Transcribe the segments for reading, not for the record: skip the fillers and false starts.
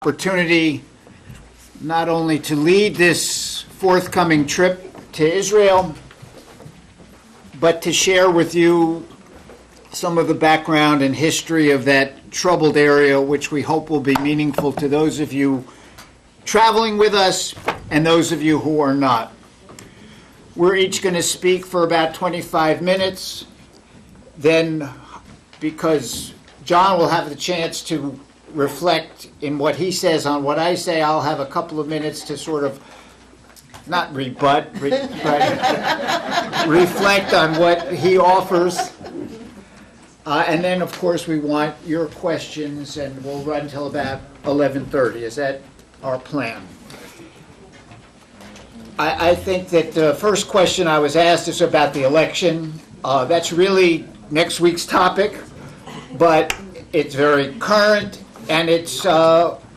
Opportunity not only to lead this forthcoming trip to Israel, but to share with you some of the background and history of that troubled area, which we hope will be meaningful to those of you traveling with us and those of you who are not. We're each going to speak for about 25 minutes. Then, because John will have the chance to reflect in what he says on what I say, I'll have a couple of minutes to sort of not rebut, but reflect on what he offers. And then, of course, we want your questions, and we'll run until about 11:30. Is that our plan? I think that the first question I was asked is about the election. That's really next week's topic, but it's very current and it's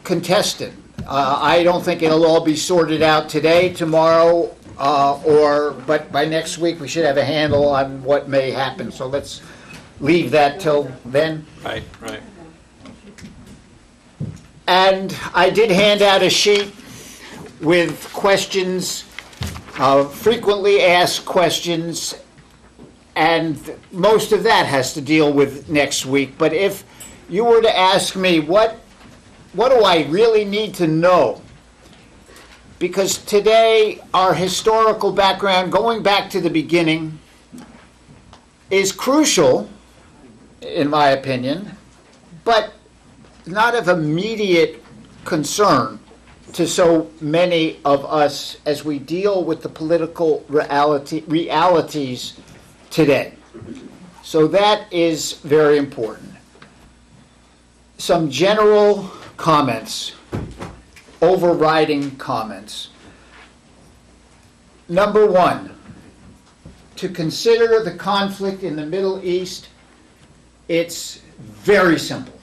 contested. I don't think it'll all be sorted out today, tomorrow, but by next week we should have a handle on what may happen. So let's leave that till then. Right. And I did hand out a sheet with questions, frequently asked questions, and most of that has to deal with next week. But if you were to ask me, what do I really need to know? Because today, our historical background, going back to the beginning, is crucial, in my opinion, but not of immediate concern to so many of us as we deal with the political realities today. So that is very important. Some general comments, overriding comments. Number one, to consider the conflict in the Middle East, it's very simple.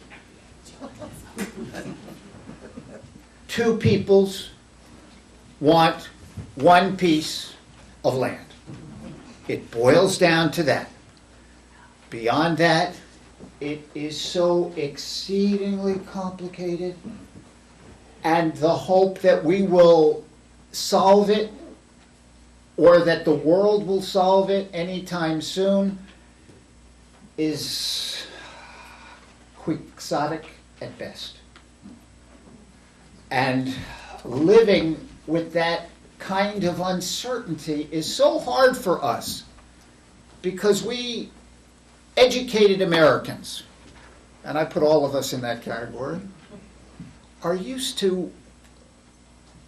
Two peoples want one piece of land. It boils down to that. Beyond that, it is so exceedingly complicated, and the hope that we will solve it or that the world will solve it anytime soon is quixotic at best. And living with that kind of uncertainty is so hard for us because we educated Americans, and I put all of us in that category, are used to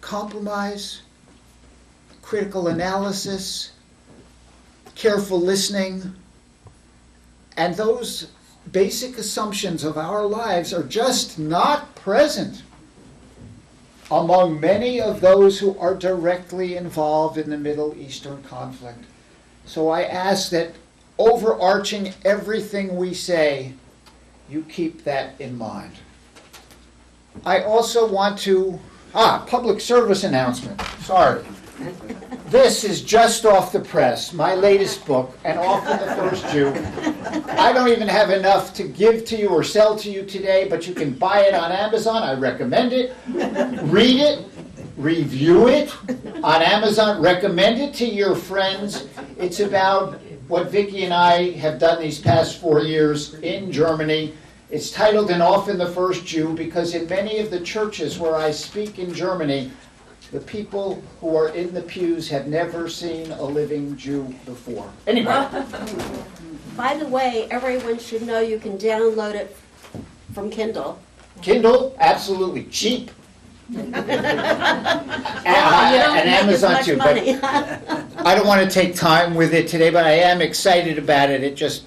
compromise, critical analysis, careful listening, and those basic assumptions of our lives are just not present among many of those who are directly involved in the Middle Eastern conflict. So I ask that overarching everything we say, you keep that in mind. I also want to, public service announcement, sorry. This is just off the press, my latest book, And Often the First Jew. I don't even have enough to give to you or sell to you today, but you can buy it on Amazon. I recommend it. Read it. Review it on Amazon. Recommend it to your friends. It's about what Vicki and I have done these past 4 years in Germany. It's titled And Often the First Jew because in many of the churches where I speak in Germany, the people who are in the pews have never seen a living Jew before. Anyway. By the way, everyone should know you can download it from Kindle. Kindle, absolutely cheap. and Amazon too. But I don't want to take time with it today, but I am excited about it. It just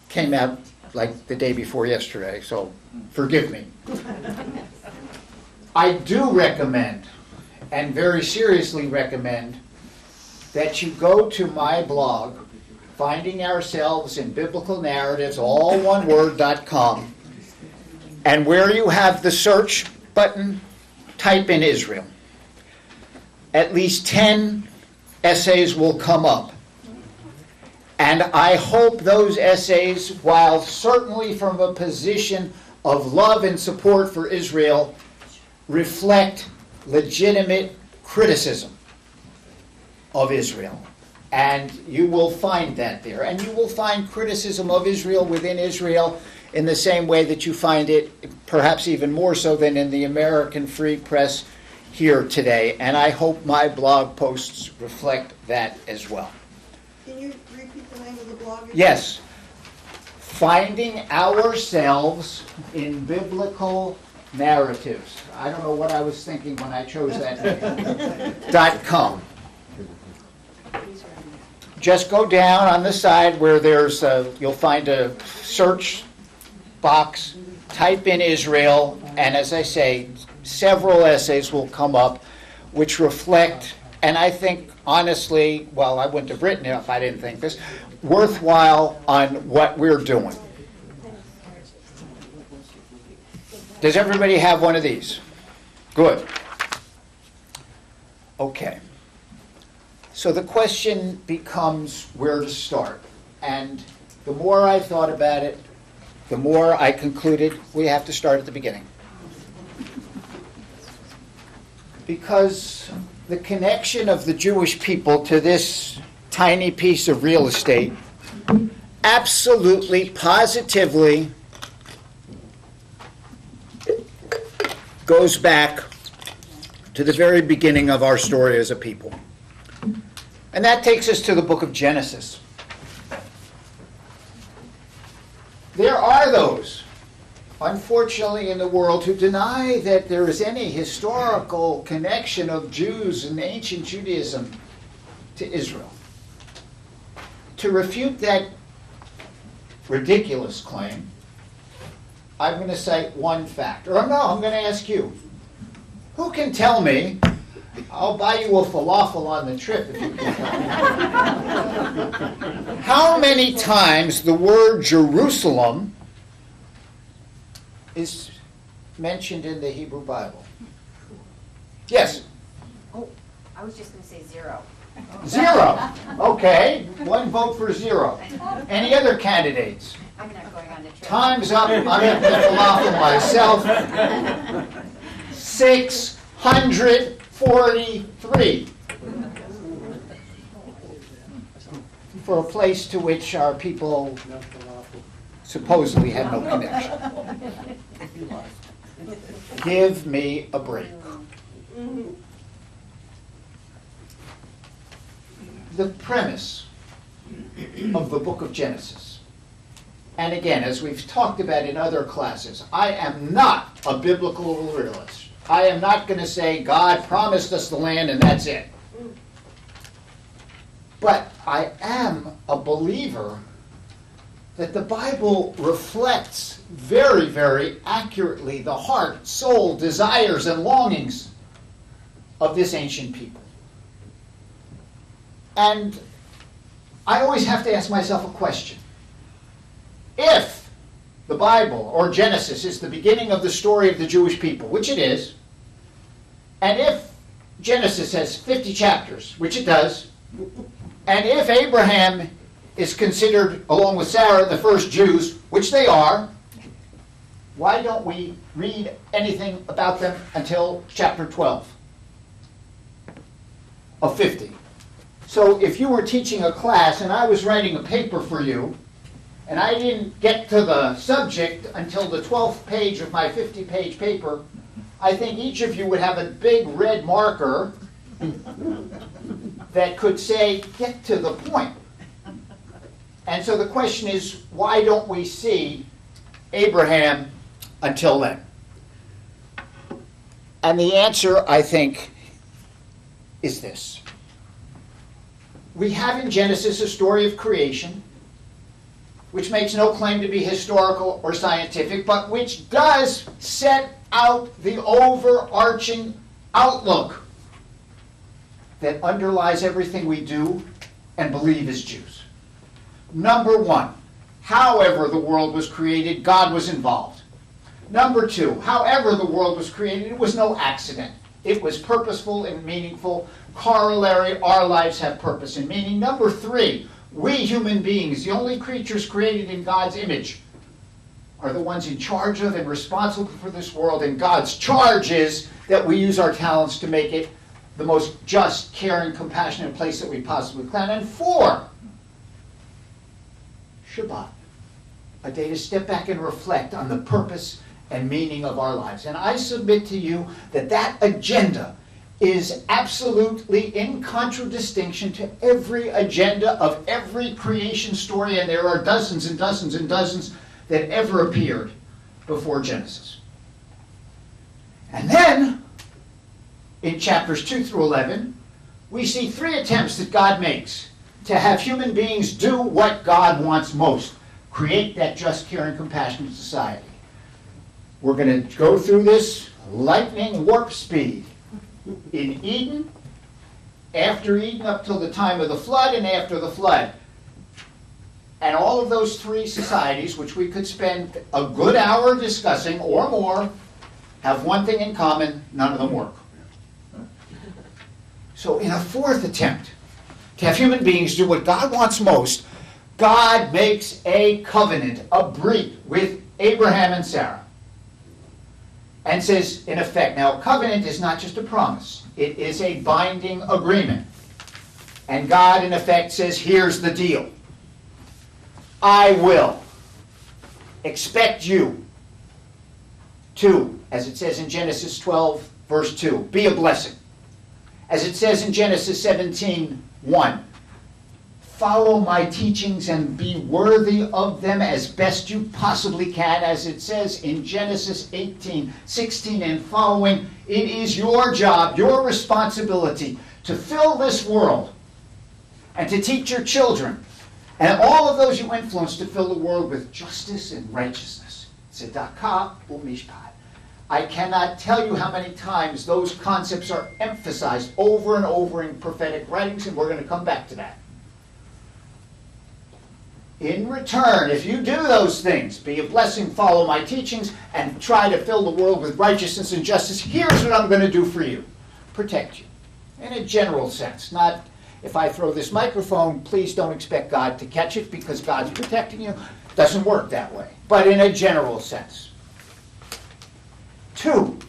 came out like the day before yesterday, so forgive me. I do recommend, and very seriously recommend, that you go to my blog, Finding Ourselves in Biblical Narratives, all one word.com, and where you have the search button, type in Israel. At least 10 essays will come up. And I hope those essays, while certainly from a position of love and support for Israel, reflect legitimate criticism of Israel. And you will find that there. And you will find criticism of Israel within Israel in the same way that you find it, perhaps even more so than in the American Free Press here today. And I hope my blog posts reflect that as well. Can you repeat the name of the blog again? Yes. Finding Ourselves in Biblical Narratives. I don't know what I was thinking when I chose that name. .com. Just go down on the side where you'll find a search box, type in Israel, and as I say, several essays will come up which reflect, and I think honestly, well, I wouldn't have written it if I didn't think this, worthwhile on what we're doing. Does everybody have one of these? Good. Okay. So the question becomes where to start. And the more I thought about it, the more I concluded we have to start at the beginning. Because the connection of the Jewish people to this tiny piece of real estate absolutely, positively goes back to the very beginning of our story as a people. And that takes us to the book of Genesis. There are those, unfortunately, in the world who deny that there is any historical connection of Jews and ancient Judaism to Israel. To refute that ridiculous claim, I'm going to cite one fact. Or no, I'm going to ask you. Who can tell me? I'll buy you a falafel on the trip if you can tell me. How many times the word Jerusalem is mentioned in the Hebrew Bible? Yes? Oh, I was just going to say 0. 0. Okay. 1 vote for 0. Any other candidates? I'm not going on the trip. Time's up. I'm having the falafel myself. 643. For a place to which our people supposedly had no connection. Give me a break. The premise of the book of Genesis, and again, as we've talked about in other classes, I am not a biblical literalist. I am not going to say God promised us the land and that's it. But I am a believer that the Bible reflects very, very accurately the heart, soul, desires, and longings of this ancient people. And I always have to ask myself a question. If the Bible, or Genesis, is the beginning of the story of the Jewish people, which it is, and if Genesis has 50 chapters, which it does, and if Abraham is considered, along with Sarah, the first Jews, which they are, why don't we read anything about them until chapter 12 of 50? So if you were teaching a class and I was writing a paper for you, and I didn't get to the subject until the 12th page of my 50-page paper, I think each of you would have a big red marker that could say, get to the point. And so the question is, why don't we see Abraham until then? And the answer, I think, is this. We have in Genesis a story of creation, which makes no claim to be historical or scientific, but which does set out the overarching outlook that underlies everything we do and believe as Jews. Number 1, however the world was created, God was involved. Number 2, however the world was created, it was no accident. It was purposeful and meaningful. Corollary, our lives have purpose and meaning. Number 3, we human beings, the only creatures created in God's image, are the ones in charge of and responsible for this world, and God's charge is that we use our talents to make it the most just, caring, compassionate place that we possibly can. And 4, Shabbat, a day to step back and reflect on the purpose and meaning of our lives. And I submit to you that that agenda is absolutely in contradistinction to every agenda of every creation story, and there are dozens and dozens and dozens that ever appeared before Genesis. And then, in chapters 2 through 11, we see 3 attempts that God makes to have human beings do what God wants most: create that just, caring, compassionate society. We're going to go through this lightning warp speed. In Eden, after Eden, up till the time of the flood, and after the flood. And all of those 3 societies, which we could spend a good hour discussing or more, have one thing in common: none of them work. So in a 4th attempt to have human beings do what God wants most, God makes a covenant, a brit, with Abraham and Sarah. And says, in effect, now a covenant is not just a promise, it is a binding agreement. And God, in effect, says, here's the deal. I will expect you to, as it says in Genesis 12, verse 2, be a blessing. As it says in Genesis 17:1, follow my teachings and be worthy of them as best you possibly can. As it says in Genesis 18:16 and following, it is your job, your responsibility to fill this world and to teach your children and all of those you influence to fill the world with justice and righteousness. Tzedakah u'mishpat. I cannot tell you how many times those concepts are emphasized over and over in prophetic writings, and we're going to come back to that. In return, if you do those things, be a blessing, follow my teachings, and try to fill the world with righteousness and justice, here's what I'm going to do for you. Protect you. In a general sense. Not, if I throw this microphone, please don't expect God to catch it because God's protecting you. It doesn't work that way. But in a general sense. 2,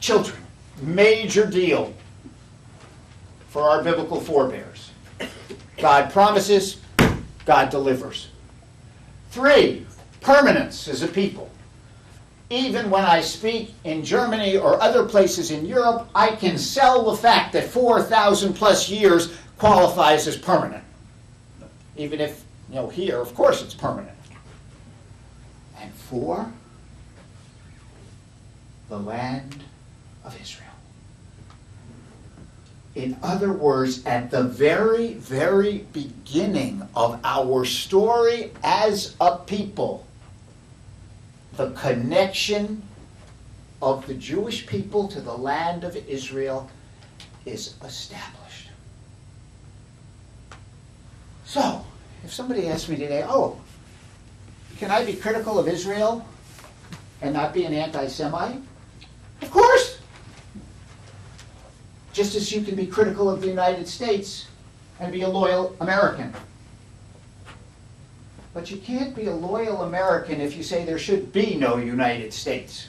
children. Major deal for our biblical forebears. God promises, God delivers. 3, permanence as a people. Even when I speak in Germany or other places in Europe, I can sell the fact that 4,000 plus years qualifies as permanent. Even if, here, of course it's permanent. And 4, the land of Israel. In other words, at the very, very beginning of our story as a people, the connection of the Jewish people to the land of Israel is established. So, if somebody asked me today, can I be critical of Israel and not be an anti-Semite? Of course! Just as you can be critical of the United States and be a loyal American. But you can't be a loyal American if you say there should be no United States.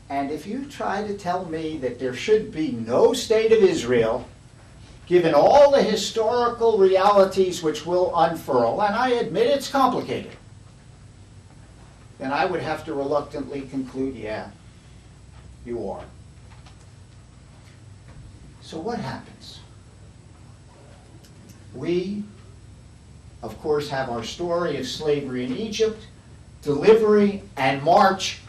And if you try to tell me that there should be no state of Israel, given all the historical realities which will unfurl, and I admit it's complicated, then I would have to reluctantly conclude, yeah, you are. So what happens? We, of course, have our story of slavery in Egypt, delivery, and march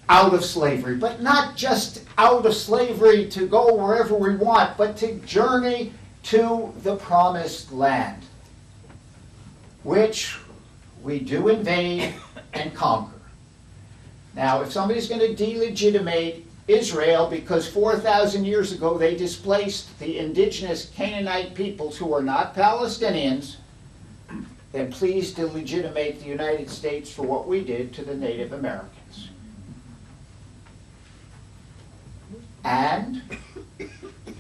out of slavery. But not just out of slavery to go wherever we want, but to journey to the promised land, which we do invade and conquer. Now, if somebody's going to delegitimate Israel because 4,000 years ago they displaced the indigenous Canaanite peoples who are not Palestinians, then please delegitimate the United States for what we did to the Native Americans. And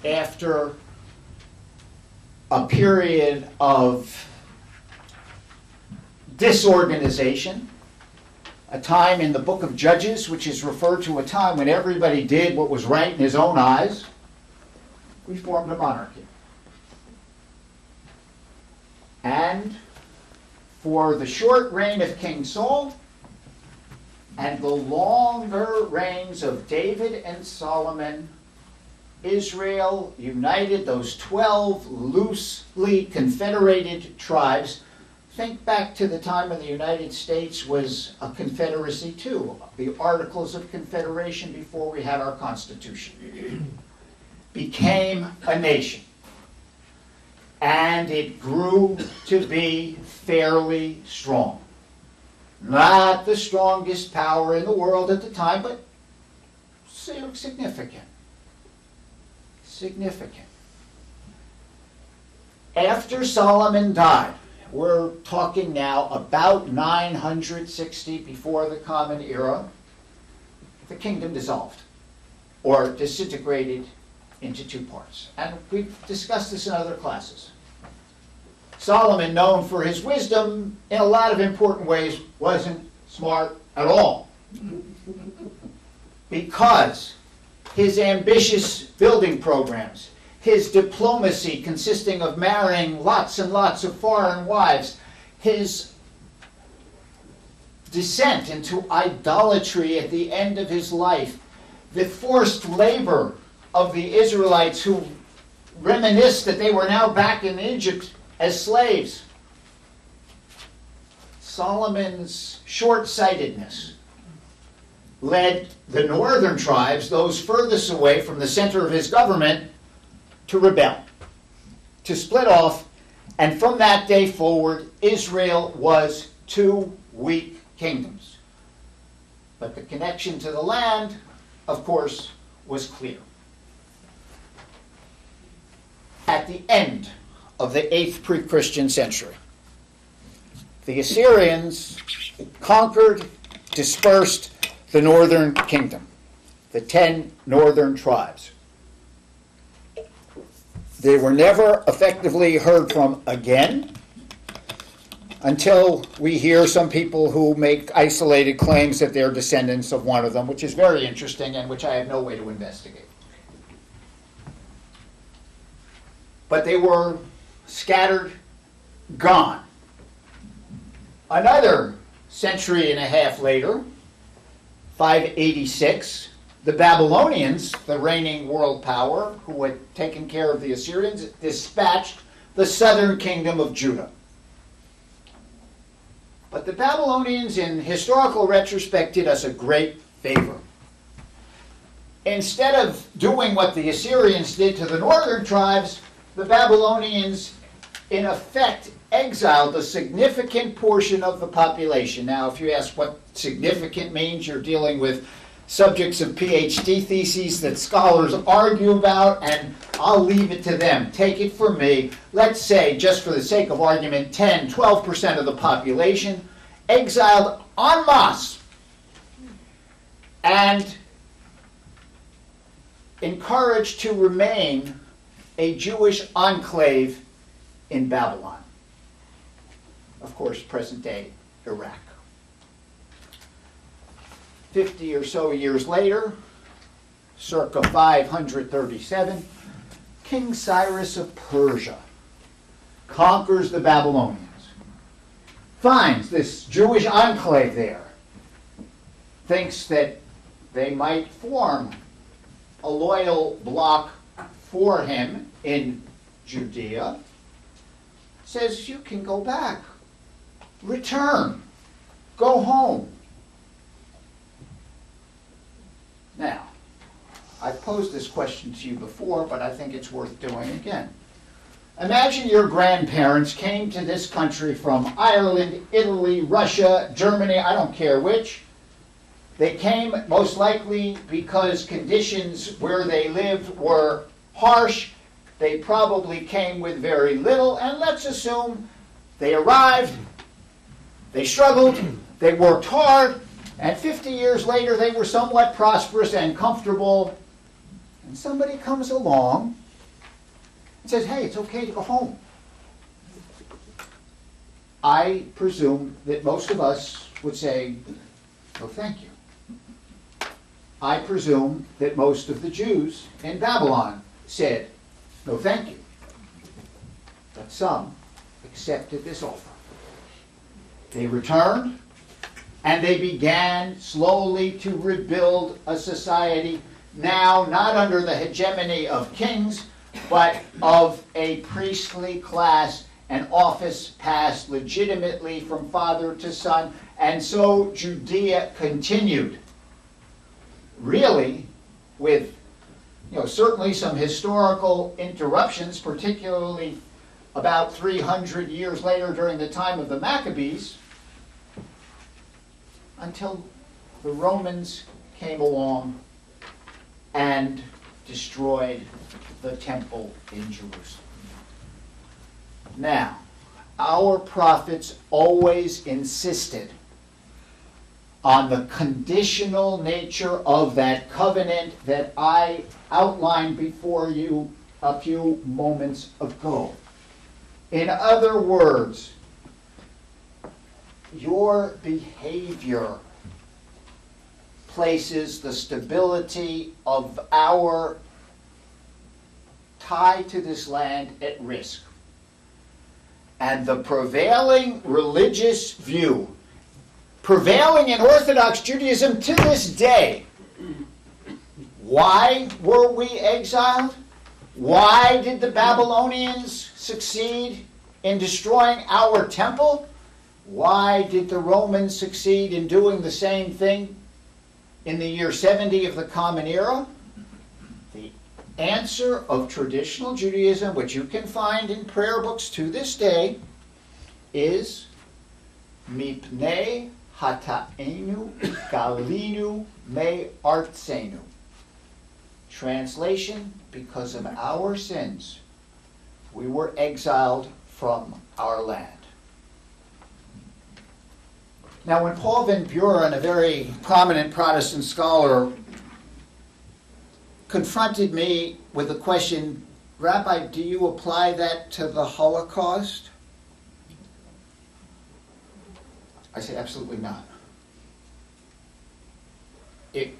after a period of disorganization, a time in the book of Judges, which is referred to a time when everybody did what was right in his own eyes, we formed a monarchy. And for the short reign of King Saul and the longer reigns of David and Solomon, Israel united those 12 loosely confederated tribes. Think back to the time when the United States was a confederacy too, the Articles of Confederation before we had our Constitution. Became a nation. And it grew to be fairly strong. Not the strongest power in the world at the time, but significant. Significant. After Solomon died, we're talking now about 960 before the Common Era, the kingdom dissolved or disintegrated into two parts. And we've discussed this in other classes. Solomon, known for his wisdom in a lot of important ways, wasn't smart at all. Because his ambitious building programs, his diplomacy consisting of marrying lots and lots of foreign wives, his descent into idolatry at the end of his life, the forced labor of the Israelites who reminisced that they were now back in Egypt as slaves. Solomon's short-sightedness led the northern tribes, those furthest away from the center of his government, to rebel, to split off, and from that day forward, Israel was two weak kingdoms. But the connection to the land, of course, was clear. At the end of the 8th pre-Christian century, the Assyrians conquered, dispersed the northern kingdom, the 10 northern tribes. They were never effectively heard from again until we hear some people who make isolated claims that they're descendants of one of them, which is very interesting and which I have no way to investigate. But they were scattered, gone. Another century and a half later, 586, the Babylonians, the reigning world power who had taken care of the Assyrians, dispatched the southern kingdom of Judah. But the Babylonians, in historical retrospect, did us a great favor. Instead of doing what the Assyrians did to the northern tribes, the Babylonians, in effect, exiled a significant portion of the population. Now, if you ask what significant means, you're dealing with subjects of PhD theses that scholars argue about, and I'll leave it to them. Take it from me. Let's say, just for the sake of argument, 10, 12% of the population exiled en masse and encouraged to remain a Jewish enclave in Babylon. Of course, present-day Iraq. 50 or so years later, circa 537, King Cyrus of Persia conquers the Babylonians, finds this Jewish enclave there, thinks that they might form a loyal bloc for him in Judea, says, you can go back, return, go home. Now, I've posed this question to you before, but I think it's worth doing again. Imagine your grandparents came to this country from Ireland, Italy, Russia, Germany, I don't care which. They came most likely because conditions where they lived were harsh. They probably came with very little, and let's assume they arrived, they struggled, they worked hard, and 50 years later they were somewhat prosperous and comfortable, and somebody comes along and says, hey, it's okay to go home. I presume that most of us would say, No, thank you. I presume that most of the Jews in Babylon said, no, thank you. But some accepted this offer. They returned, and they began slowly to rebuild a society now not under the hegemony of kings, but of a priestly class, an office passed legitimately from father to son, and so Judea continued. Really, with certainly some historical interruptions, particularly about 300 years later during the time of the Maccabees, until the Romans came along and destroyed the temple in Jerusalem. Now, our prophets always insisted on the conditional nature of that covenant that I outlined before you a few moments ago. In other words, your behavior places the stability of our tie to this land at risk. And the prevailing religious view, prevailing in Orthodox Judaism to this day, why were we exiled? Why did the Babylonians succeed in destroying our temple? Why did the Romans succeed in doing the same thing in the year 70 of the Common Era? The answer of traditional Judaism, which you can find in prayer books to this day, is Mipnei hata'enu galinu me artzenu. Translation, because of our sins, we were exiled from our land. Now, when Paul Van Buren, a very prominent Protestant scholar, confronted me with the question, Rabbi, do you apply that to the Holocaust? I said, absolutely not. It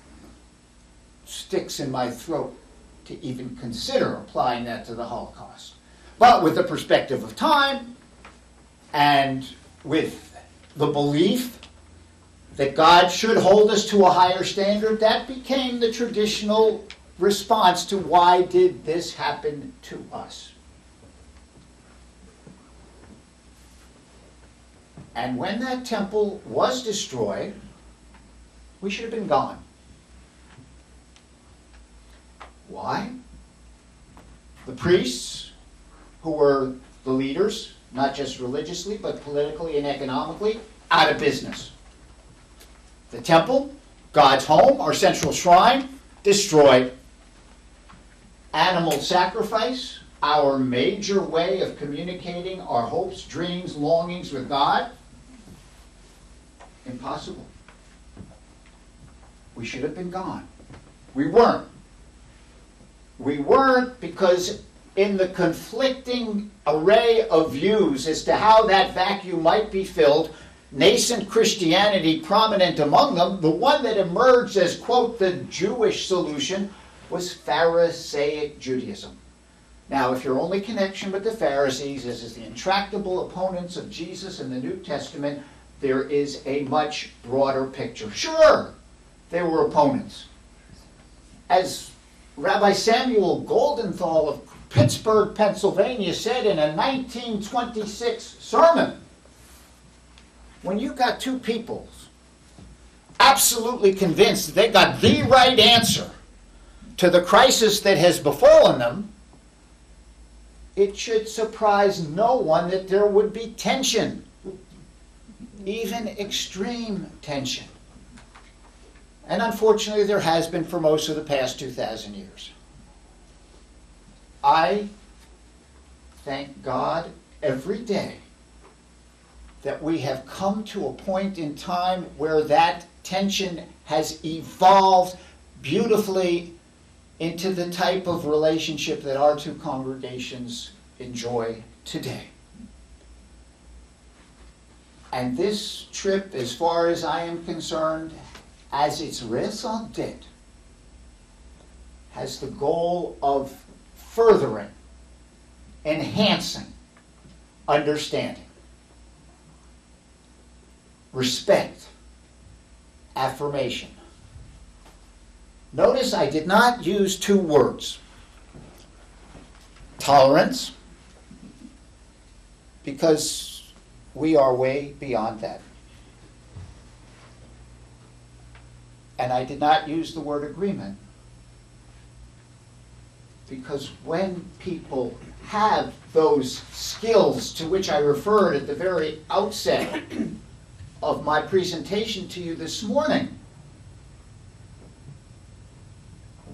sticks in my throat to even consider applying that to the Holocaust. But with the perspective of time and with the belief that God should hold us to a higher standard, that became the traditional response to why did this happen to us. And when that temple was destroyed, we should have been gone. Why? The priests, who were the leaders, not just religiously, but politically and economically, out of business. The temple, God's home, our central shrine, destroyed. Animal sacrifice, our major way of communicating our hopes, dreams, longings with God, impossible. We should have been gone. We weren't. We weren't because in the conflicting array of views as to how that vacuum might be filled, nascent Christianity prominent among them, the one that emerged as, quote, the Jewish solution was Pharisaic Judaism. Now, if your only connection with the Pharisees is as the intractable opponents of Jesus in the New Testament, there is a much broader picture. Sure, they were opponents. As Rabbi Samuel Goldenthal of Pittsburgh, Pennsylvania said in a 1926 sermon, when you got two people absolutely convinced that they got the right answer to the crisis that has befallen them, it should surprise no one that there would be tension, even extreme tension. And unfortunately, there has been for most of the past 2,000 years. I thank God every day that we have come to a point in time where that tension has evolved beautifully into the type of relationship that our two congregations enjoy today. And this trip, as far as I am concerned, as its raison d'etre, has the goal of furthering, enhancing understanding, respect, affirmation. Notice I did not use two words. Tolerance, because we are way beyond that. And I did not use the word agreement, because when people have those skills to which I referred at the very outset of my presentation to you this morning,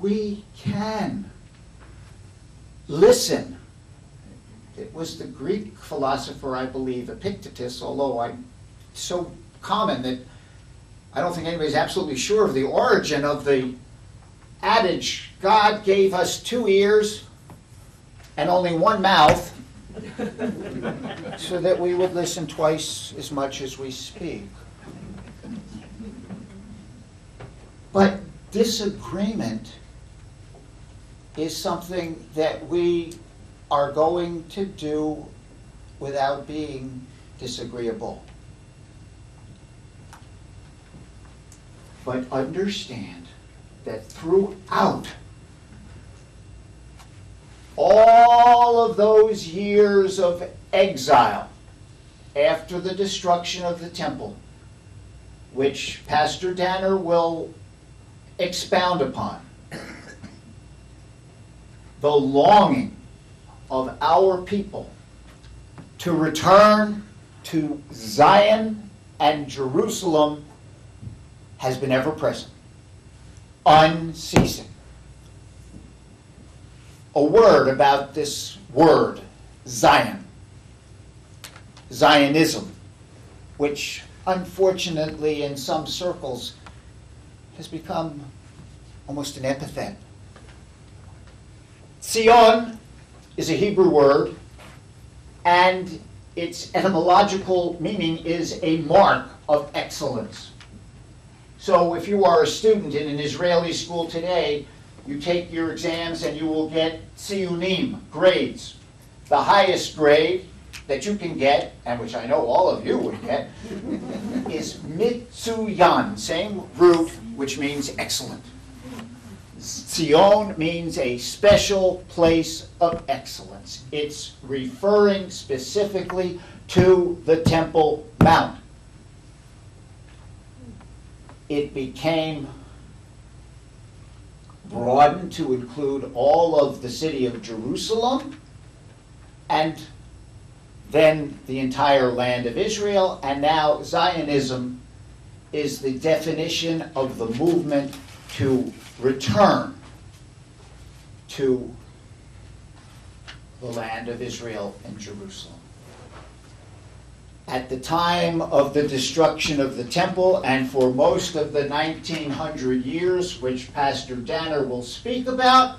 we can listen. It was the Greek philosopher, I believe, Epictetus, although it's so common that I don't think anybody's absolutely sure of the origin of the adage, God gave us 2 ears and only 1 mouth so that we would listen twice as much as we speak. But disagreement is something that we are going to do without being disagreeable. But understand that throughout all of those years of exile after the destruction of the temple, which Pastor Danner will expound upon, the longing of our people to return to Zion and Jerusalem has been ever present, unceasing. A word about this word, Zion, Zionism, which unfortunately in some circles has become almost an epithet. Zion is a Hebrew word, and its etymological meaning is a mark of excellence. So if you are a student in an Israeli school today, you take your exams and you will get tziyunim, grades. The highest grade that you can get, and which I know all of you would get, is mitzuyan, same root, which means excellent. Zion means a special place of excellence. It's referring specifically to the Temple Mount. It became broadened to include all of the city of Jerusalem and then the entire land of Israel, and now Zionism is the definition of the movement to return to the land of Israel and Jerusalem. At the time of the destruction of the temple, and for most of the 1900 years, which Pastor Danner will speak about,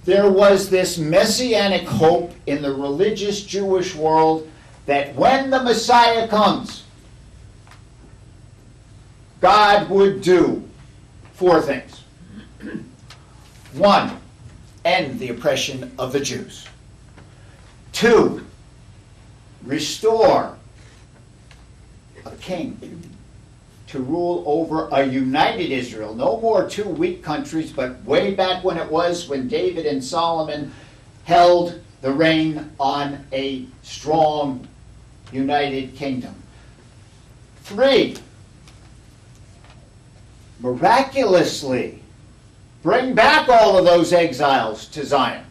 there was this messianic hope in the religious Jewish world that when the Messiah comes, God would do 4 things. 1, end the oppression of the Jews. 2, restore a king to rule over a united Israel. No more 2 weak countries, but way back when it was when David and Solomon held the reign on a strong, united kingdom. 3, miraculously bring back all of those exiles to Zion.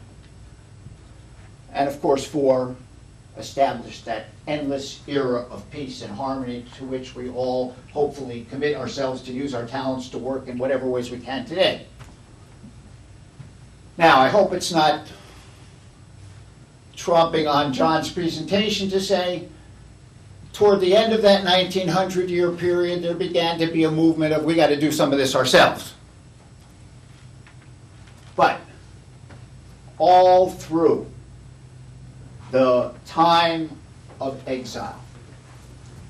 And of course, 4, establish that endless era of peace and harmony to which we all hopefully commit ourselves to use our talents to work in whatever ways we can today. Now, I hope it's not trumping on John's presentation to say, toward the end of that 1900-year period, there began to be a movement of, we got to do some of this ourselves. But all through the time of exile,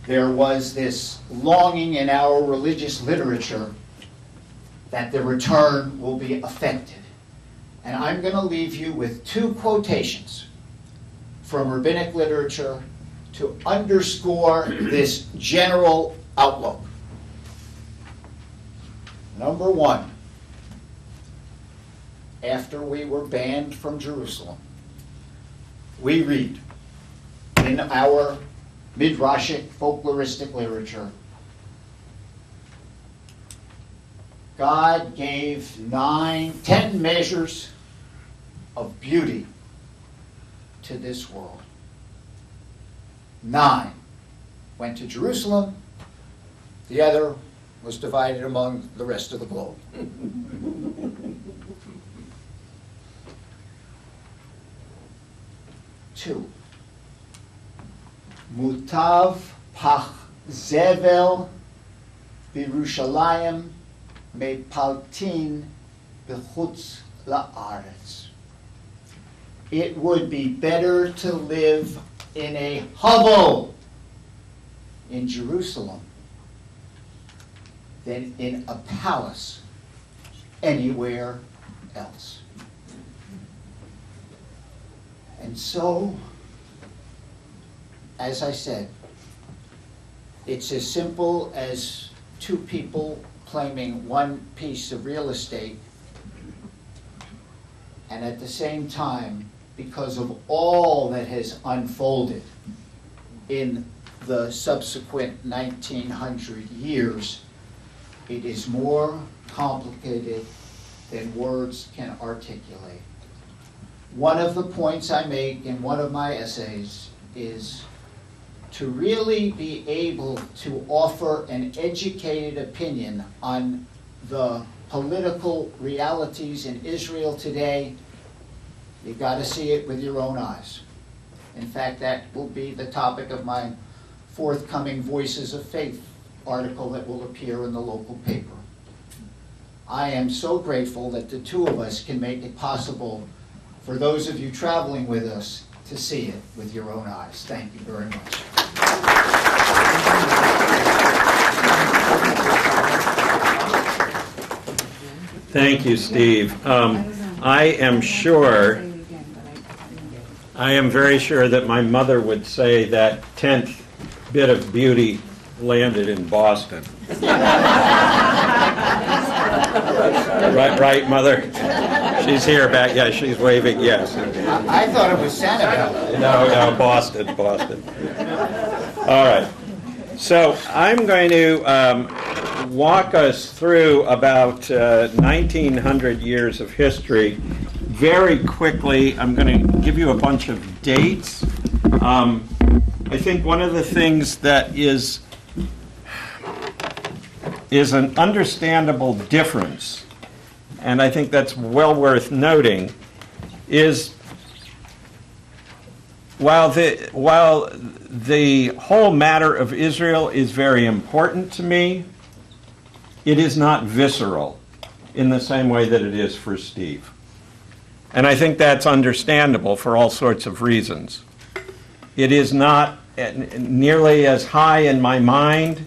there was this longing in our religious literature that the return will be effective. And I'm going to leave you with two quotations from rabbinic literature to underscore this general outlook. Number one, after we were banned from Jerusalem, we read in our midrashic folkloristic literature, God gave 10 measures of beauty to this world. 9 went to Jerusalem, the other was divided among the rest of the globe. Two, mutav pach zevel b'Yerushalayim mepaltin b'chutz la'aretz. It would be better to live in a hovel in Jerusalem than in a palace anywhere else. And so, as I said, it's as simple as two people claiming one piece of real estate, and at the same time, because of all that has unfolded in the subsequent 1900 years, it is more complicated than words can articulate. One of the points I make in one of my essays is to really be able to offer an educated opinion on the political realities in Israel today. You've got to see it with your own eyes. In fact, that will be the topic of my forthcoming Voices of Faith article that will appear in the local paper. I am so grateful that the two of us can make it possible for those of you traveling with us to see it with your own eyes. Thank you very much. Thank you, Steve. I am very sure that my mother would say that 10th bit of beauty landed in Boston. Right, Mother? She's here back. Yeah, she's waving yes. I thought it was Sanibel. No, Boston. All right. So I'm going to walk us through about 1900 years of history. Very quickly, I'm going to give you a bunch of dates. I think one of the things that is an understandable difference, and I think that's well worth noting, is while the whole matter of Israel is very important to me, it is not visceral in the same way that it is for Steve. And I think that's understandable for all sorts of reasons. It is not nearly as high in my mind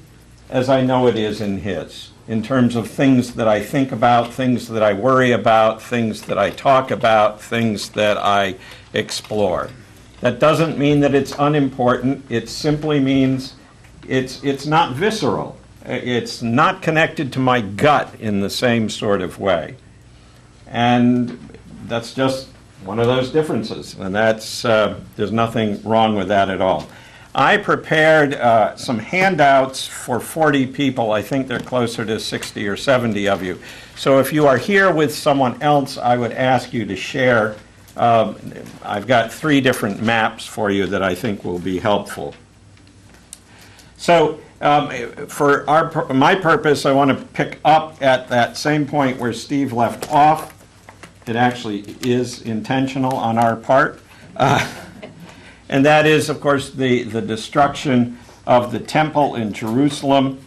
as I know it is in his, in terms of things that I think about, things that I worry about, things that I talk about, things that I explore. That doesn't mean that it's unimportant. It simply means it's not visceral. It's not connected to my gut in the same sort of way. And that's just one of those differences. And that's there's nothing wrong with that at all. I prepared some handouts for 40 people. I think they're closer to 60 or 70 of you. So if you are here with someone else, I would ask you to share. I've got 3 different maps for you that I think will be helpful. So for my purpose, I want to pick up at that same point where Steve left off. It actually is intentional on our part. And that is, of course, the destruction of the temple in Jerusalem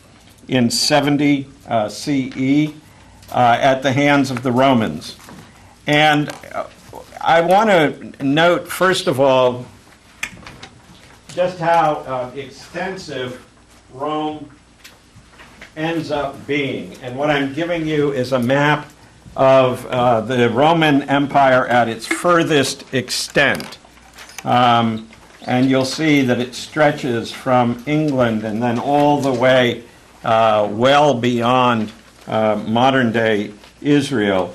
in 70 CE at the hands of the Romans. And I want to note, first of all, just how extensive Rome ends up being. And what I'm giving you is a map of the Roman Empire at its furthest extent. And you'll see that it stretches from England and then all the way well beyond modern-day Israel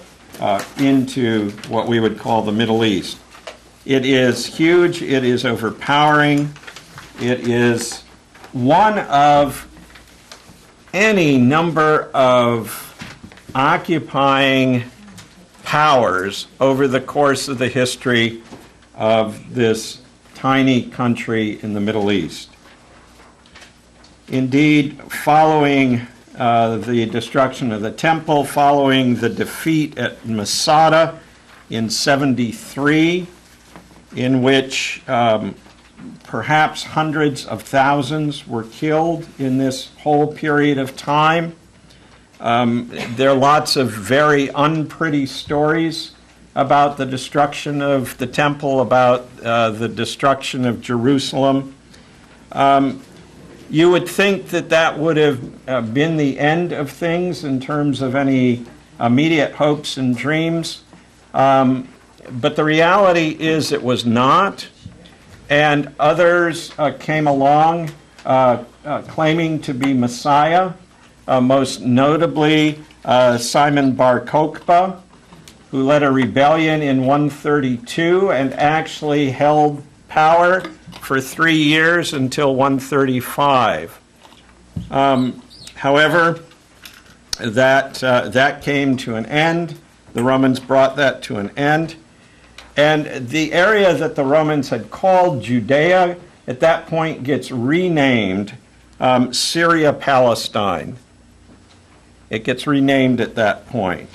into what we would call the Middle East. It is huge. It is overpowering. It is one of any number of occupying powers over the course of the history of this tiny country in the Middle East. Indeed, following the destruction of the temple, following the defeat at Masada in 73, in which perhaps hundreds of thousands were killed in this whole period of time. There are lots of very unpretty stories about the destruction of the temple, about the destruction of Jerusalem. You would think that that would have been the end of things in terms of any immediate hopes and dreams. But the reality is it was not. And others came along claiming to be Messiah, most notably Simon Bar Kokhba, who led a rebellion in 132 and actually held power for 3 years until 135. However, that came to an end. The Romans brought that to an end. And the area that the Romans had called Judea at that point gets renamed Syria-Palestine. It gets renamed at that point.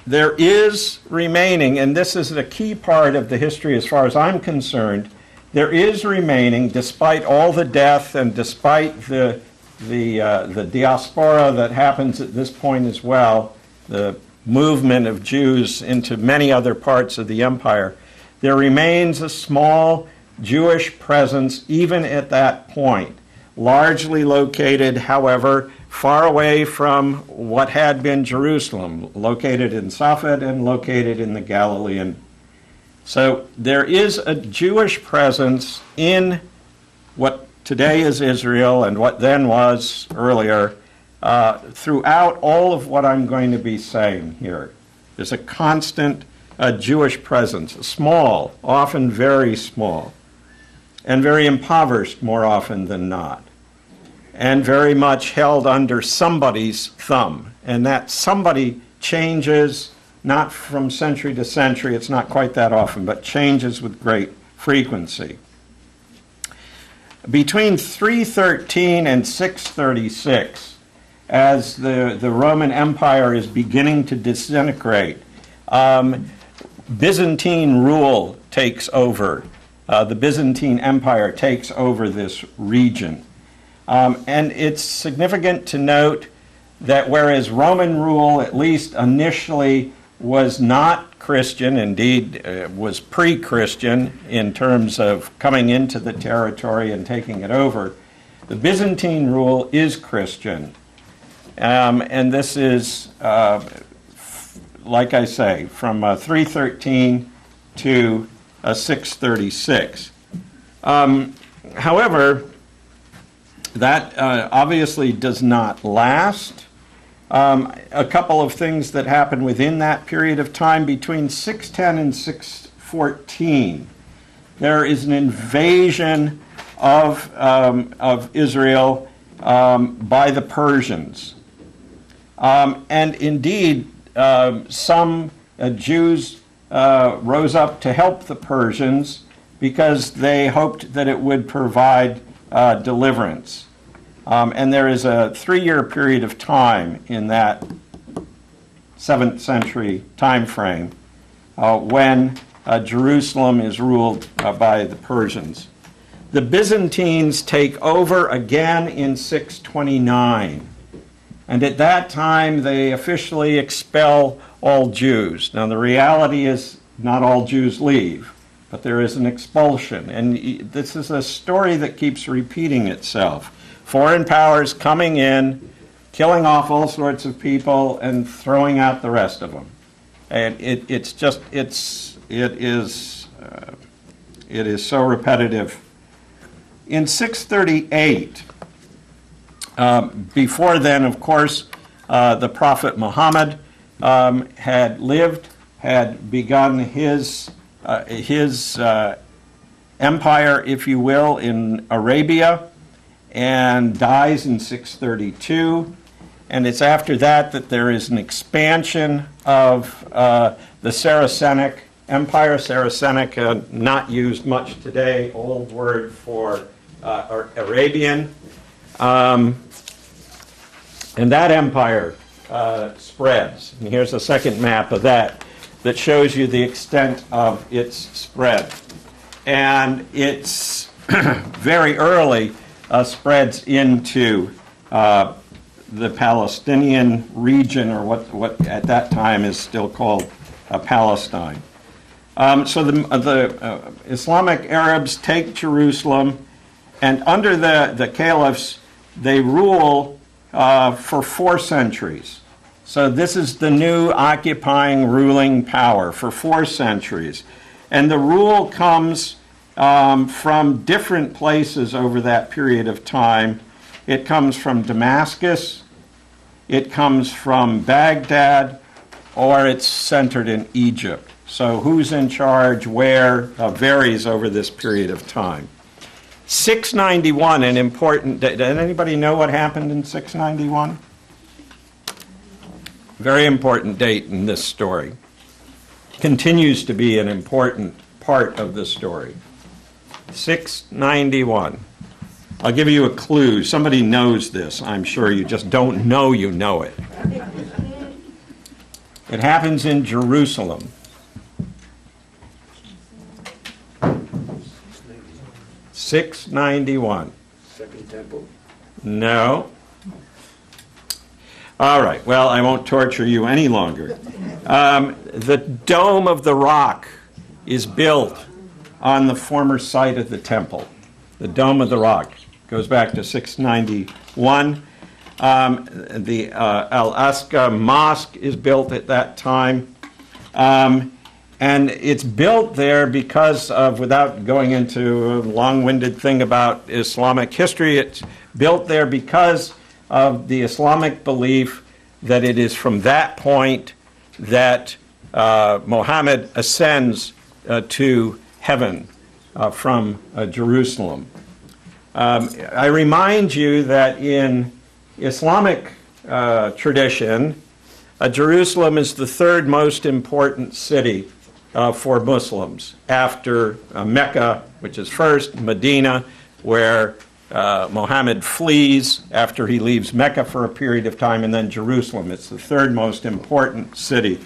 There is remaining, and this is a key part of the history as far as I'm concerned, there is remaining, despite all the death and despite the diaspora that happens at this point as well, the movement of Jews into many other parts of the empire, there remains a small Jewish presence even at that point, largely located, however, far away from what had been Jerusalem, located in Safed and located in the Galilean. So there is a Jewish presence in what today is Israel and what then was earlier, throughout all of what I'm going to be saying here. There's a constant Jewish presence, small, often very small, and very impoverished more often than not, and very much held under somebody's thumb. And that somebody changes not from century to century, it's not quite that often, but changes with great frequency. Between 313 and 636, as the Roman Empire is beginning to disintegrate, Byzantine rule takes over. The Byzantine Empire takes over this region. And it's significant to note that whereas Roman rule, at least initially, was not Christian, indeed was pre-Christian in terms of coming into the territory and taking it over, the Byzantine rule is Christian. And this is, like I say, from 313 to 636. However, that obviously does not last. A couple of things that happened within that period of time, between 610 and 614, there is an invasion of Israel by the Persians. And indeed, some Jews rose up to help the Persians because they hoped that it would provide deliverance. And there is a 3-year period of time in that 7th century time frame when Jerusalem is ruled by the Persians. The Byzantines take over again in 629. And at that time, they officially expel all Jews. Now, the reality is not all Jews leave, but there is an expulsion. And this is a story that keeps repeating itself. Foreign powers coming in, killing off all sorts of people, and throwing out the rest of them. And it is so repetitive. In 638, before then, of course, the Prophet Muhammad had begun his empire, if you will, in Arabia, and dies in 632. And it's after that that there is an expansion of the Saracenic Empire. Saracenic, not used much today, old word for Arabian. And that empire spreads. And here's a second map of that shows you the extent of its spread. And it's very early spreads into the Palestinian region, or what at that time is still called Palestine. So the Islamic Arabs take Jerusalem, and under the caliphs, they rule for 4 centuries. So this is the new occupying ruling power for 4 centuries. And the rule comes from different places over that period of time. It comes from Damascus, it comes from Baghdad, or it's centered in Egypt. So who's in charge, where, varies over this period of time. 691, an important date. Does anybody know what happened in 691? Very important date in this story. Continues to be an important part of the story. 691. I'll give you a clue. Somebody knows this, I'm sure. You just don't know you know it. It happens in Jerusalem. $691. Second Temple. No. All right. Well, I won't torture you any longer. The Dome of the Rock is built on the former site of the temple. The Dome of the Rock goes back to 691. The Al-Aqsa Mosque is built at that time. And it's built there because of, without going into a long-winded thing about Islamic history, it's built there because of the Islamic belief that it is from that point that Muhammad ascends to heaven from Jerusalem. I remind you that in Islamic tradition, Jerusalem is the 3rd most important city for Muslims after Mecca, which is first, Medina, where Muhammad flees after he leaves Mecca for a period of time, and then Jerusalem. It's the 3rd most important city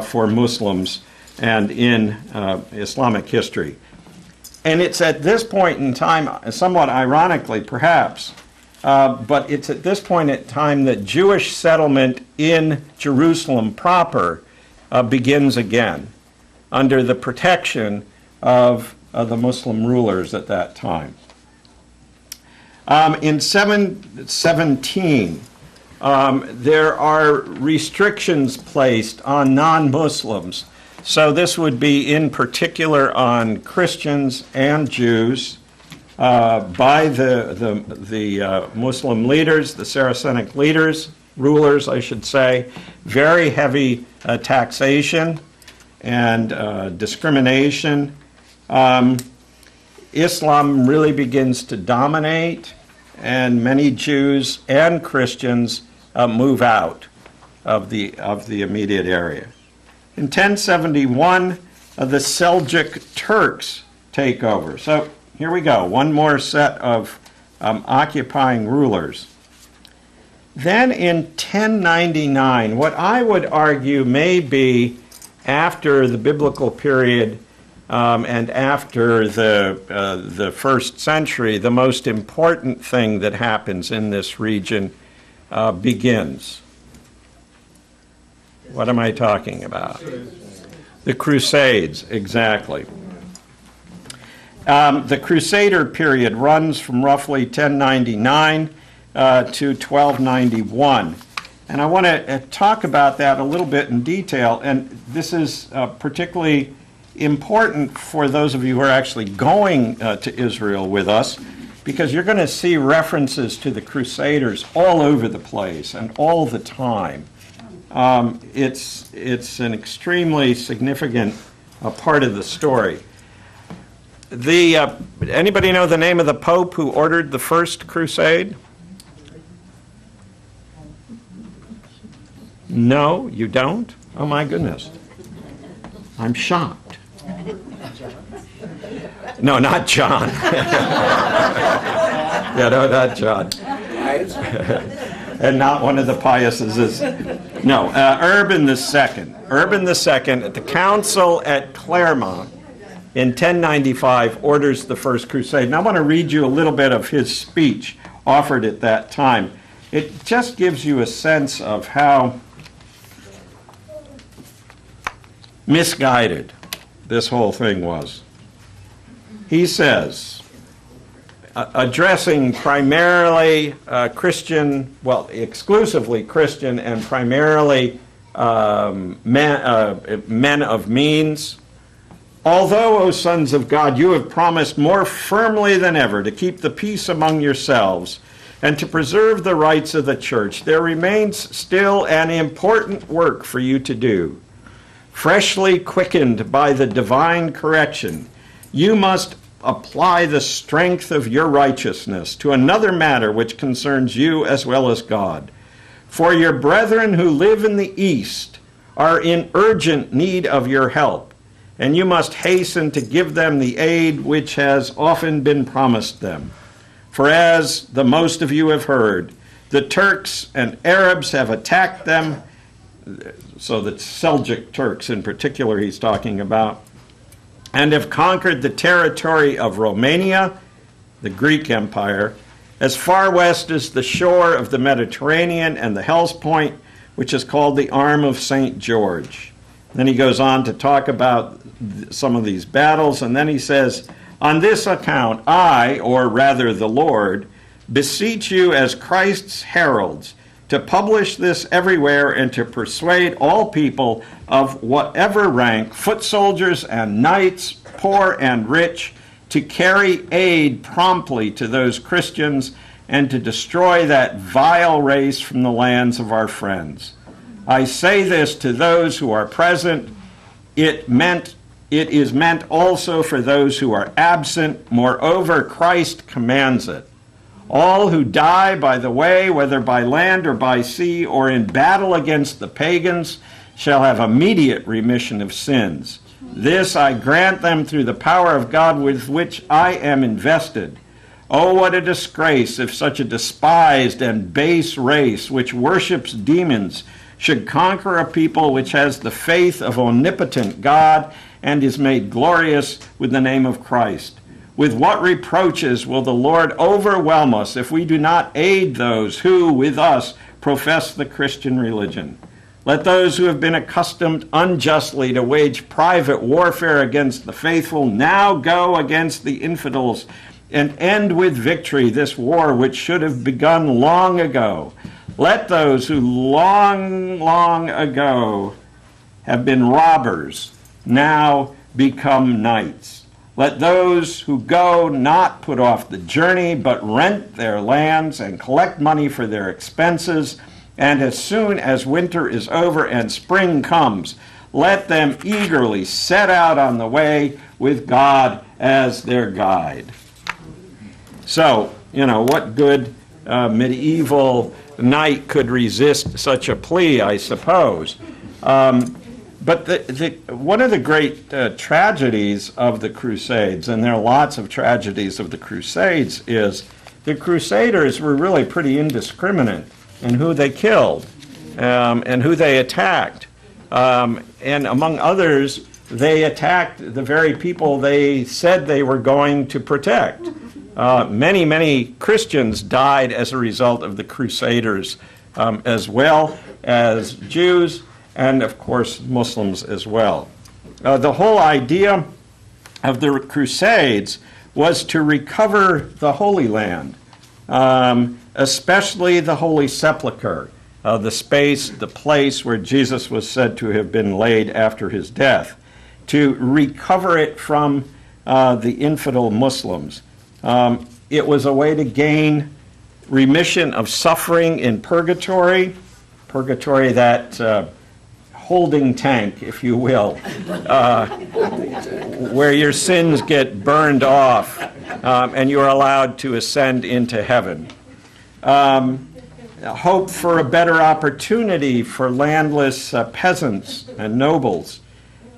for Muslims and in Islamic history. And it's at this point in time, somewhat ironically perhaps, but it's at this point in time that Jewish settlement in Jerusalem proper begins again under the protection of the Muslim rulers at that time. In 717, there are restrictions placed on non-Muslims. So this would be in particular on Christians and Jews by the Muslim leaders, the Saracenic rulers, I should say. Very heavy taxation and discrimination. Islam really begins to dominate, and many Jews and Christians move out of the immediate area. In 1071, the Seljuk Turks take over. So here we go, one more set of occupying rulers. Then in 1099, what I would argue may be after the biblical period and after the 1st century, the most important thing that happens in this region begins. What am I talking about? The Crusades, exactly. The Crusader period runs from roughly 1099 to 1291. And I want to talk about that a little bit in detail. And this is particularly important for those of you who are actually going to Israel with us, because you're going to see references to the Crusaders all over the place and all the time. It's an extremely significant part of the story. Anybody know the name of the Pope who ordered the first crusade? No, you don't? Oh my goodness. I'm shocked. No, not John. Yeah, no, not John. And not one of the Piuses. No, Urban II. Urban II at the council at Clermont in 1095 orders the first crusade. And I want to read you a little bit of his speech offered at that time. It just gives you a sense of how misguided this whole thing was. He says, addressing primarily Christian, well, exclusively Christian and primarily men of means, although, O sons of God, you have promised more firmly than ever to keep the peace among yourselves and to preserve the rights of the church, there remains still an important work for you to do. Freshly quickened by the divine correction, you must apply the strength of your righteousness to another matter which concerns you as well as God. For your brethren who live in the East are in urgent need of your help, and you must hasten to give them the aid which has often been promised them. For as the most of you have heard, the Turks and Arabs have attacked them, so the Seljuk Turks in particular he's talking about, and have conquered the territory of Romania, the Greek Empire, as far west as the shore of the Mediterranean and the Hellespont, which is called the Arm of St. George. Then he goes on to talk about some of these battles, and then he says, on this account, I, or rather the Lord, beseech you as Christ's heralds, to publish this everywhere and to persuade all people of whatever rank, foot soldiers and knights, poor and rich, to carry aid promptly to those Christians and to destroy that vile race from the lands of our friends. I say this to those who are present. It is meant also for those who are absent. Moreover, Christ commands it. All who die by the way, whether by land or by sea, or in battle against the pagans, shall have immediate remission of sins. This I grant them through the power of God with which I am invested. Oh, what a disgrace if such a despised and base race, which worships demons, should conquer a people which has the faith of omnipotent God and is made glorious with the name of Christ. With what reproaches will the Lord overwhelm us if we do not aid those who, with us, profess the Christian religion? Let those who have been accustomed unjustly to wage private warfare against the faithful now go against the infidels and end with victory this war which should have begun long ago. Let those who long ago have been robbers now become knights. Let those who go not put off the journey, but rent their lands and collect money for their expenses. And as soon as winter is over and spring comes, let them eagerly set out on the way with God as their guide. So, what good medieval knight could resist such a plea, I suppose? But one of the great tragedies of the Crusades, and there are lots of tragedies of the Crusades, is the Crusaders were really pretty indiscriminate in who they killed and who they attacked. And among others, they attacked the very people they said they were going to protect. Many Christians died as a result of the Crusaders, as well as Jews, and of course Muslims as well. The whole idea of the Crusades was to recover the Holy Land, especially the Holy Sepulchre, the place where Jesus was said to have been laid after his death, to recover it from the infidel Muslims. It was a way to gain remission of suffering in purgatory, that holding tank, if you will, where your sins get burned off and you are allowed to ascend into heaven. Hope for a better opportunity for landless peasants and nobles,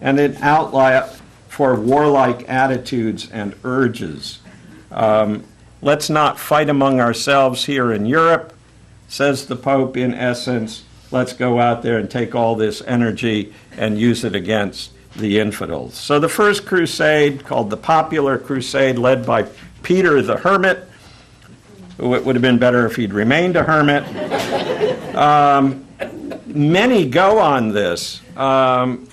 and an outlet for warlike attitudes and urges. Let's not fight among ourselves here in Europe, says the Pope in essence. Let's go out there and take all this energy and use it against the infidels. So the First Crusade, called the Popular Crusade, led by Peter the Hermit, who it would have been better if he'd remained a hermit. Many go on this,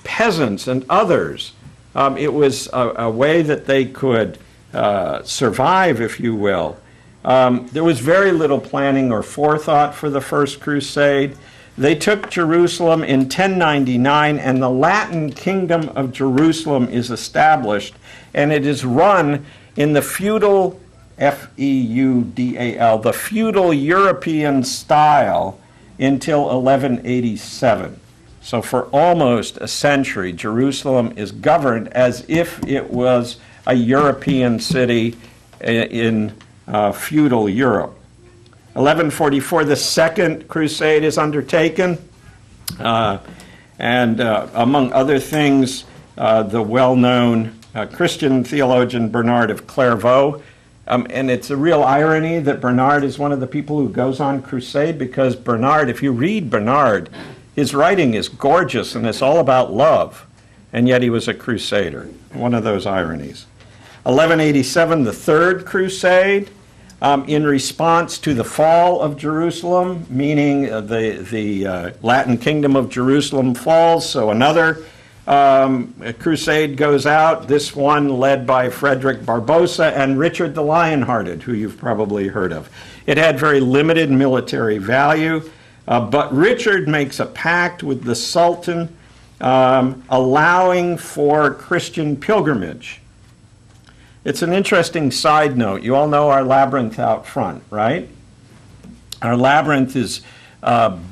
peasants and others. It was a way that they could survive, if you will. There was very little planning or forethought for the First Crusade. They took Jerusalem in 1099, and the Latin Kingdom of Jerusalem is established, and it is run in the feudal, F-E-U-D-A-L, the feudal European style until 1187. So for almost a century, Jerusalem is governed as if it was a European city in feudal Europe. 1144, the Second Crusade is undertaken, and among other things, the well-known Christian theologian Bernard of Clairvaux. And it's a real irony that Bernard is one of the people who goes on crusade, because Bernard, if you read Bernard, his writing is gorgeous and it's all about love, and yet he was a crusader. One of those ironies. 1187, the Third Crusade, in response to the fall of Jerusalem, meaning the Latin Kingdom of Jerusalem falls, so another crusade goes out, this one led by Frederick Barbarossa and Richard the Lionhearted, who you've probably heard of. It had very limited military value, but Richard makes a pact with the Sultan, allowing for Christian pilgrimage. It's an interesting side note. You all know our labyrinth out front, right? Our labyrinth is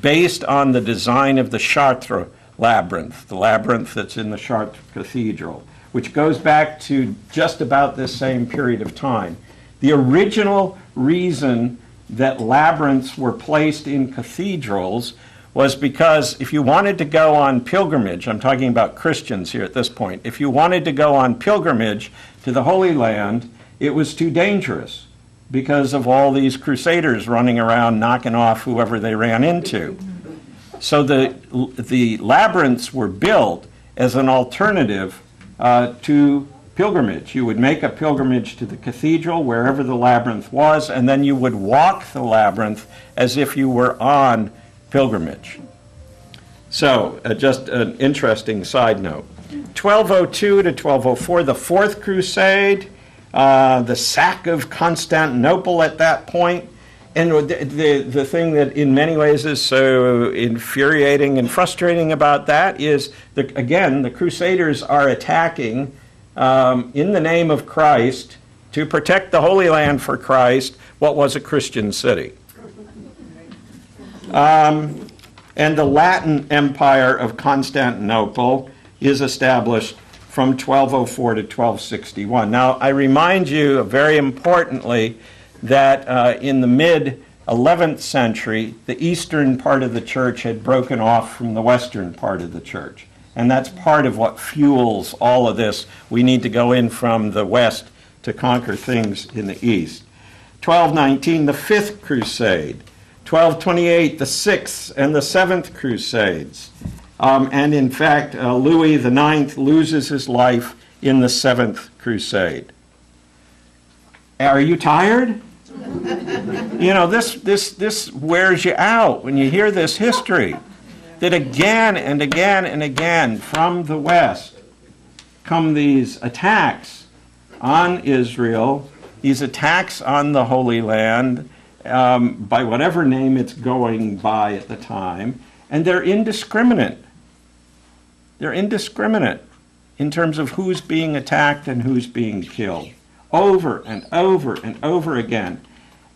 based on the design of the Chartres labyrinth, the labyrinth that's in the Chartres Cathedral, which goes back to just about this same period of time. The original reason that labyrinths were placed in cathedrals was because if you wanted to go on pilgrimage, I'm talking about Christians here at this point, if you wanted to go on pilgrimage to the Holy Land, it was too dangerous because of all these crusaders running around knocking off whoever they ran into. So the labyrinths were built as an alternative to pilgrimage. You would make a pilgrimage to the cathedral, wherever the labyrinth was, and then you would walk the labyrinth as if you were on pilgrimage. So, just an interesting side note. 1202 to 1204, the Fourth Crusade, the sack of Constantinople at that point. And the thing that in many ways is so infuriating and frustrating about that is, again, the Crusaders are attacking in the name of Christ to protect the Holy Land for Christ, what was a Christian city. And the Latin Empire of Constantinople is established from 1204 to 1261. Now, I remind you, very importantly, that in the mid-11th century, the eastern part of the church had broken off from the western part of the church. And that's part of what fuels all of this. We need to go in from the west to conquer things in the east. 1219, the Fifth Crusade. 1228, the Sixth and the Seventh Crusades. And in fact, Louis IX loses his life in the Seventh Crusade. Are you tired? You know, this wears you out when you hear this history. That again and again and again from the West come these attacks on Israel, these attacks on the Holy Land, by whatever name it's going by at the time, and they're indiscriminate. They're indiscriminate in terms of who's being attacked and who's being killed, over and over and over again.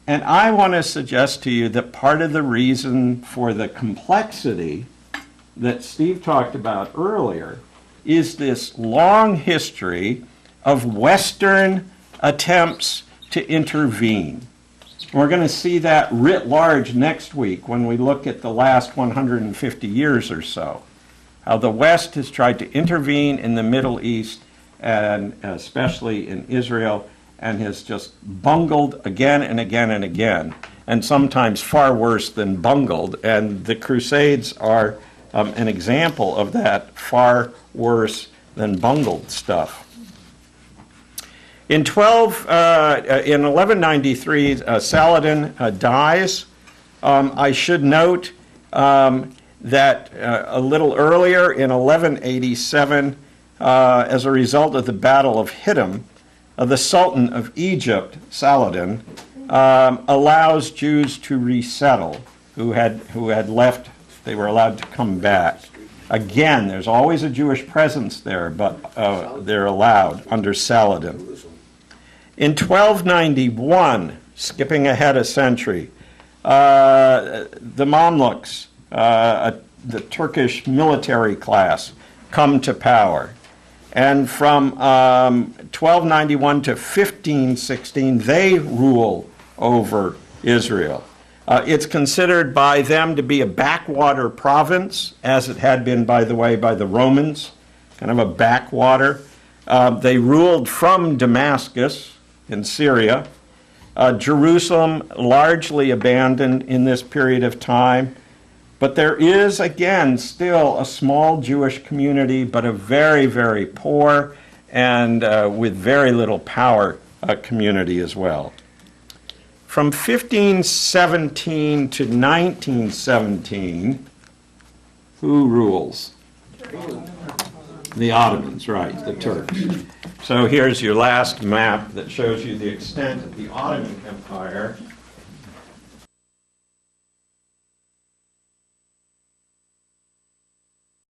And I want to suggest to you that part of the reason for the complexity that Steve talked about earlier is this long history of Western attempts to intervene. We're going to see that writ large next week when we look at the last 150 years or so. How the West has tried to intervene in the Middle East, and especially in Israel, and has just bungled again and again and again, and sometimes far worse than bungled. And the Crusades are an example of that far worse than bungled stuff. In 1193, Saladin dies. I should note that a little earlier, in 1187, as a result of the Battle of Hittim, the Sultan of Egypt, Saladin, allows Jews to resettle who had left. They were allowed to come back. Again, there's always a Jewish presence there, but they're allowed under Saladin. In 1291, skipping ahead a century, the Mamluks, the Turkish military class, come to power. And from 1291 to 1516, they rule over Israel. It's considered by them to be a backwater province, as it had been, by the way, by the Romans, kind of a backwater. They ruled from Damascus in Syria. Jerusalem largely abandoned in this period of time. But there is, again, still a small Jewish community, but a very, very poor and with very little power community as well. From 1517 to 1917, who rules? The Ottomans, right, the Turks. So here's your last map that shows you the extent of the Ottoman Empire.